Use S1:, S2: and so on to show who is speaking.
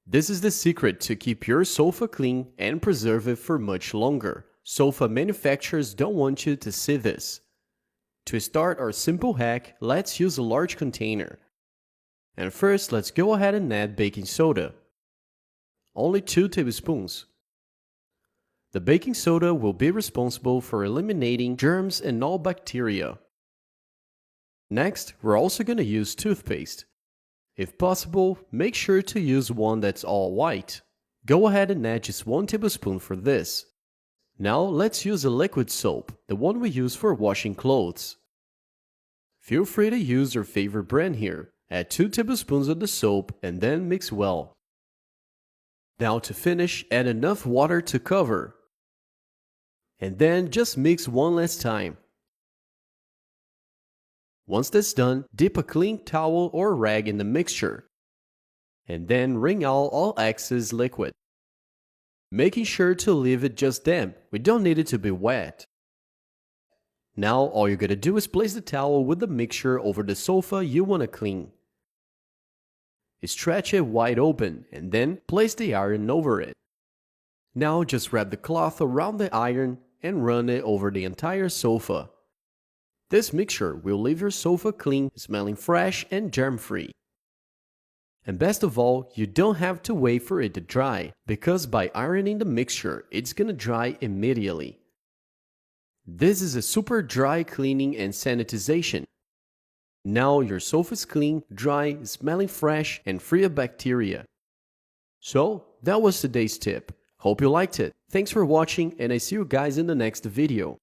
S1: This is the secret to keep your sofa clean and preserve it for much longer. Sofa manufacturers don't want you to see this. To start our simple hack, let's use a large container. And first, let's go ahead and add baking soda. Only 2 tablespoons. The baking soda will be responsible for eliminating germs and all bacteria. Next, we're also going to use toothpaste. If possible, make sure to use one that's all white. Go ahead and add just 1 tablespoon for this. Now let's use a liquid soap, the one we use for washing clothes. Feel free to use your favorite brand here. Add 2 tablespoons of the soap and then mix well. Now to finish, add enough water to cover. And then just mix one last time. Once that's done, dip a clean towel or rag in the mixture. And then wring out all excess liquid. Making sure to leave it just damp, we don't need it to be wet. Now all you gotta do is place the towel with the mixture over the sofa you wanna clean. Stretch it wide open and then place the iron over it. Now just wrap the cloth around the iron and run it over the entire sofa. This mixture will leave your sofa clean, smelling fresh and germ-free. And best of all, you don't have to wait for it to dry, because by ironing the mixture, it's gonna dry immediately. This is a super dry cleaning and sanitization. Now your sofa is clean, dry, smelling fresh, and free of bacteria. So, that was today's tip. Hope you liked it. Thanks for watching, and I see you guys in the next video.